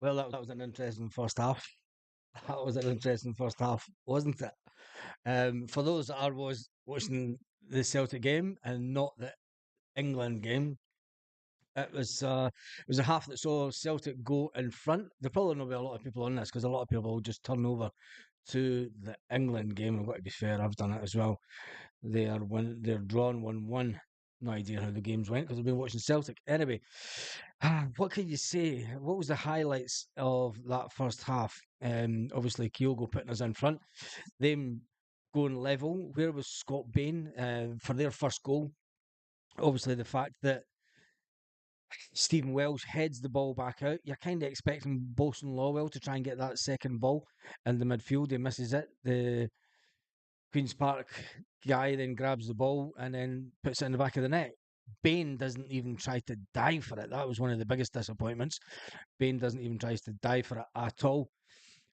Well, that was an interesting first half. That was an interesting first half, wasn't it? For those that are was watching the Celtic game and not the England game, it was a half that saw Celtic go in front. There probably not be a lot of people on this because a lot of people will just turn over to the England game. I've got to be fair, I've done it as well. They're drawn 1-1. No idea how the games went because I've been watching Celtic. Anyway, what can you say? What was the highlights of that first half? Obviously Kyogo putting us in front. Them going level. Where was Scott Bain for their first goal? Obviously the fact that Stephen Welsh heads the ball back out. You're kind of expecting Bosun Lawwell to try and get that second ball in the midfield. He misses it. The Queen's Park guy then grabs the ball and then puts it in the back of the net. Bain doesn't even try to dive for it. That was one of the biggest disappointments. Bain doesn't even try to dive for it at all.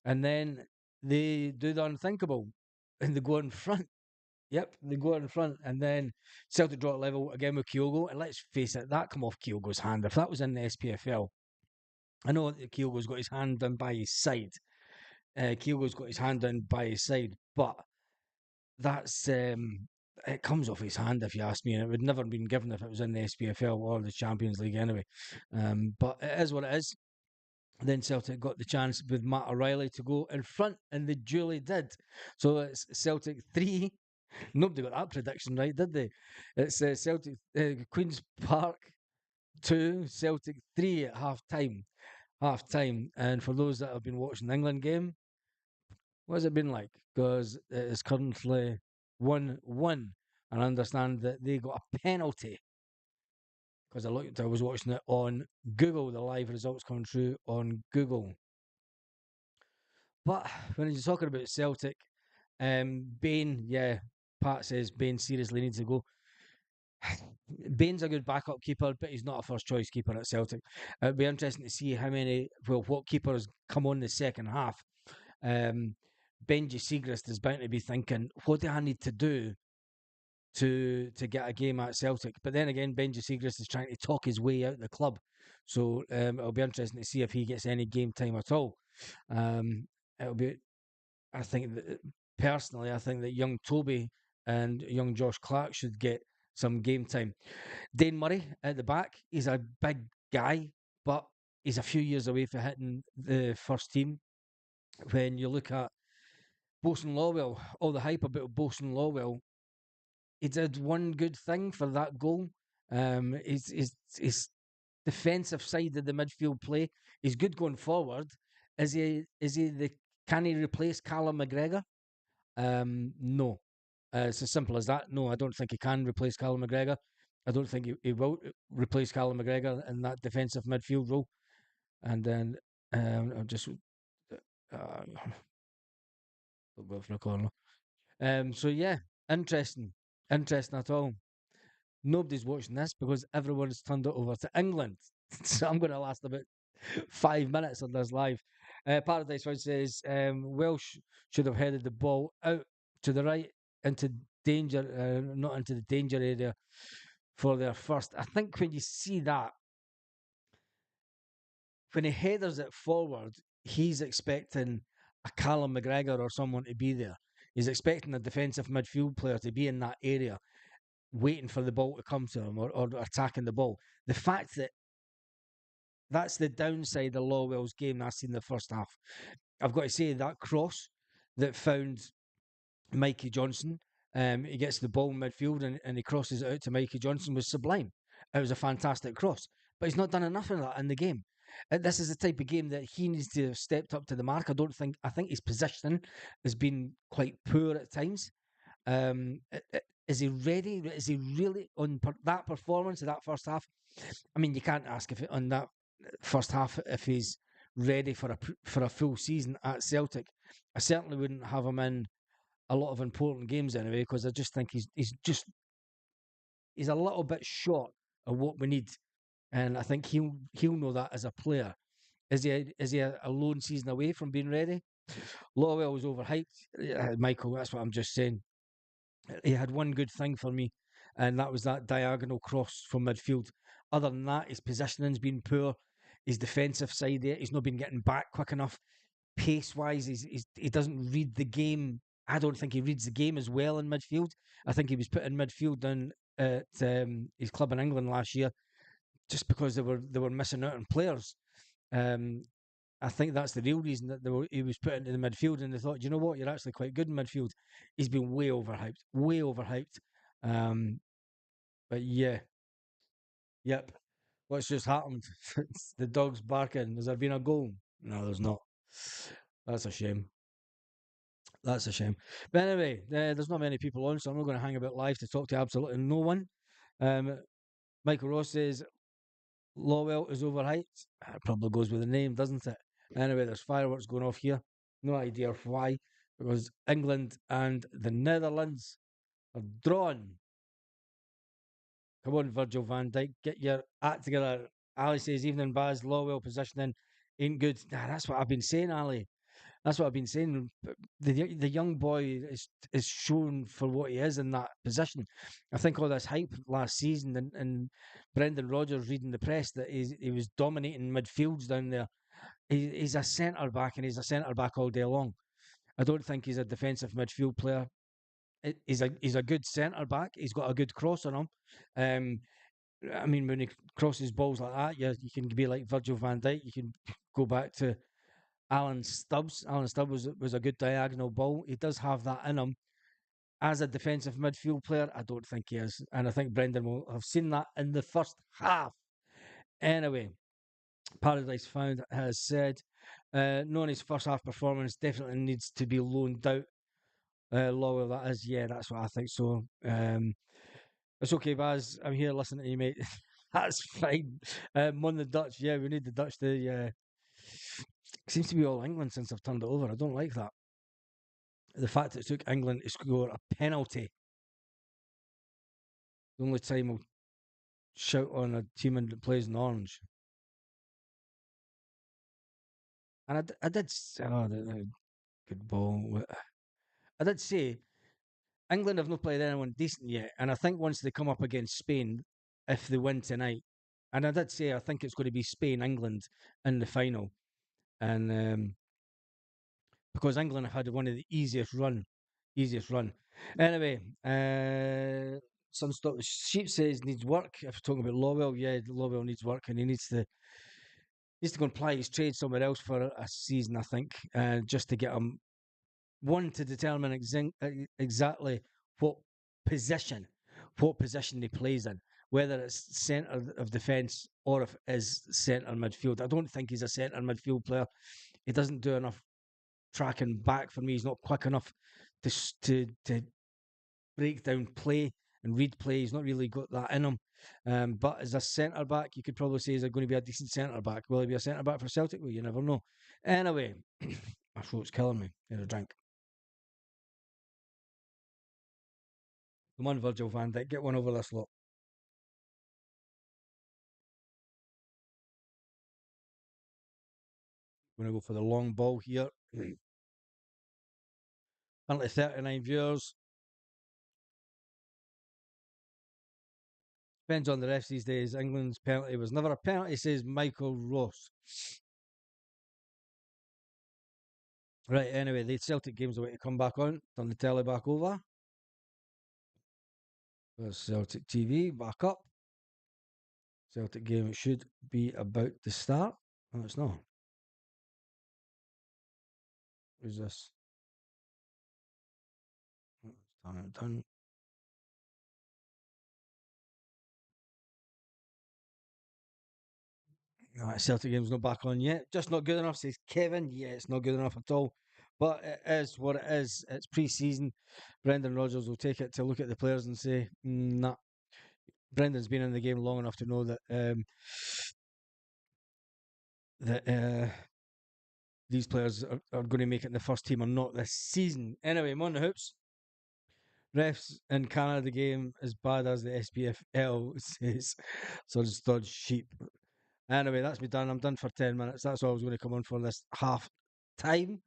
And then they do the unthinkable and they go in front. Yep, they go in front. And then Celtic draw it level again with Kyogo. And let's face it, that come off Kyogo's hand. If that was in the SPFL, I know that Kyogo's got his hand down by his side. Kyogo's got his hand down by his side, but that's it comes off his hand if you ask me, and it would never have been given if it was in the SPFL or the Champions League anyway. But it is what it is. Then Celtic got the chance with Matt O'Reilly to go in front, and they duly did. So it's Celtic 3. Nobody got that prediction right, did they? It's Celtic Queens Park 2, Celtic 3 at half time. Half time. And for those that have been watching the England game, what has it been like? Because it is currently 1-1. And I understand that they got a penalty because I was watching it on Google, the live results coming through on Google. But when you're talking about Celtic, Bain, yeah, Pat says Bain seriously needs to go. Bain's a good backup keeper, but he's not a first choice keeper at Celtic. It'd be interesting to see what keepers come on the second half. Um, Benji Siegrist is bound to be thinking, what do I need to do to get a game at Celtic? But then again, Benji Siegrist is trying to talk his way out the club. So it'll be interesting to see if he gets any game time at all. Um, it'll be, I think, personally, I think that young Toby and young Josh Clark should get some game time. Dane Murray at the back, he's a big guy, but he's a few years away from hitting the first team. When you look at Bosun Lawwell, all the hype about Bosun Lawwell, he did one good thing for that goal. His defensive side of the midfield play is good going forward. Is he the can he replace Callum McGregor? No. It's as simple as that. No, I don't think he can replace Callum McGregor. I don't think he will replace Callum McGregor in that defensive midfield role. And then I'll just go for a corner. So yeah, interesting, interesting at all. Nobody's watching this because everyone's turned it over to England. So I'm going to last about 5 minutes on this live. Paradise One says Welsh should have headed the ball out to the right into danger, not into the danger area for their first. I think when you see that, when he headers it forward, he's expecting a Callum McGregor or someone to be there. He's expecting a defensive midfield player to be in that area, waiting for the ball to come to him or attacking the ball. The fact that that's the downside of Lawwell's game I've seen in the first half. I've got to say that cross that found Mikey Johnson, he gets the ball in midfield and he crosses it out to Mikey Johnson was sublime. It was a fantastic cross, but he's not done enough of that in the game. This is the type of game that he needs to have stepped up to the mark. I think his positioning has been quite poor at times. Is he ready? Is he really on that performance of that first half? I mean, you can't ask if on that first half if he's ready for a full season at Celtic. I certainly wouldn't have him in a lot of important games anyway because I just think he's a little bit short of what we need, and I think he'll know that as a player. Is he a lone season away from being ready? Lawwell was overhyped, Michael. That's what I'm just saying. He had one good thing for me, and that was that diagonal cross from midfield. Other than that, his positioning's been poor. his defensive side there. He's not been getting back quick enough. Pace wise, he doesn't read the game. I don't think he reads the game as well in midfield. I think he was put in midfield down at his club in England last year just because they were missing out on players. Um, I think that's the real reason that he was put into the midfield, and they thought, you know what, you're actually quite good in midfield. He's been way overhyped, way overhyped. Um, but yeah, yep. What's just happened? It's the dog's barking. Has there been a goal? No, there's not. That's a shame. That's a shame. But anyway, there's not many people on, so I'm not going to hang about live to talk to absolutely no one. Um, Michael Ross says Lawwell is overhyped. It probably goes with the name, doesn't it? Anyway, there's fireworks going off here. No idea why. Because England and the Netherlands are drawn. Come on, Virgil van Dijk, get your act together. Ali says, evening Baz, Lawwell positioning ain't good. Nah, that's what I've been saying, Ali. That's what I've been saying. The young boy is shown for what he is in that position. I think all this hype last season and Brendan Rodgers reading the press that he was dominating midfields down there. He's a centre back and he's a centre back all day long. I don't think he's a defensive midfield player. He's a good centre back. He's got a good cross on him. Um, I mean, when he crosses balls like that, you can be like Virgil van Dijk. You can go back to Alan Stubbs. Alan Stubbs was a good diagonal ball. He does have that in him. As a defensive midfield player, I don't think he is. And I think Brendan will have seen that in the first half. Anyway, Paradise Found has said, knowing his first half performance definitely needs to be loaned out. Lawwell, that is, yeah, that's what I think so. It's okay, Baz. I'm here listening to you, mate. That's fine. On the Dutch, yeah, we need the Dutch to. Seems to be all England since I've turned it over. I don't like that. The fact that it took England to score a penalty. The only time I'll shout on a team that plays in orange. And I did. Oh, the good ball. I did say England have not played anyone decent yet. And I think once they come up against Spain, if they win tonight, and I did say I think it's going to be Spain England in the final. And because England have had one of the easiest run. Anyway, Sunstop Sheep says needs work. If we're talking about Lawwell, yeah, Lawwell needs work, and he needs to go and ply his trade somewhere else for a season, I think, just to get him one to determine exactly what position he plays in, whether it's centre of defence or if it is centre midfield. I don't think he's a centre midfield player. He doesn't do enough tracking back for me. He's not quick enough to break down play and read play. He's not really got that in him. But as a centre back, you could probably say he's going to be a decent centre back. Will he be a centre back for Celtic? Well, you never know. Anyway, my throat's killing me. Need a drink. Come on, Virgil van Dijk, get one over this lot. Going to go for the long ball here. Currently 39 viewers. Depends on the refs these days. England's penalty was never a penalty, says Michael Ross. Right, anyway, the Celtic game's away to come back on. Turn the telly back over. There's Celtic TV back up. Celtic game should be about to start. No, it's not. Who's this? Turn it down. No, Celtic game's not back on yet. Just not good enough, says Kevin. Yeah, it's not good enough at all. But it is what it is. It's pre-season. Brendan Rodgers will take it to look at the players and say, nah. Brendan's been in the game long enough to know that these players are going to make it in the first team or not this season. Anyway, I'm on the hoops. Refs in Canada game as bad as the SPFL says. So just dodge sheep. Anyway, that's me done. I'm done for 10 minutes. That's all I was going to come on for this half time.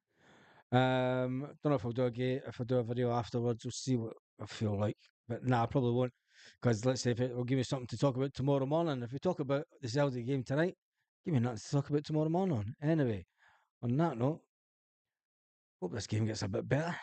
Don't know if I'll do if I do a video afterwards. We'll see what I feel like. But nah, I probably won't. Because let's say if it will give me something to talk about tomorrow morning. If we talk about the Celtic game tonight, give me nothing to talk about tomorrow morning. Anyway, on that note, hope this game gets a bit better.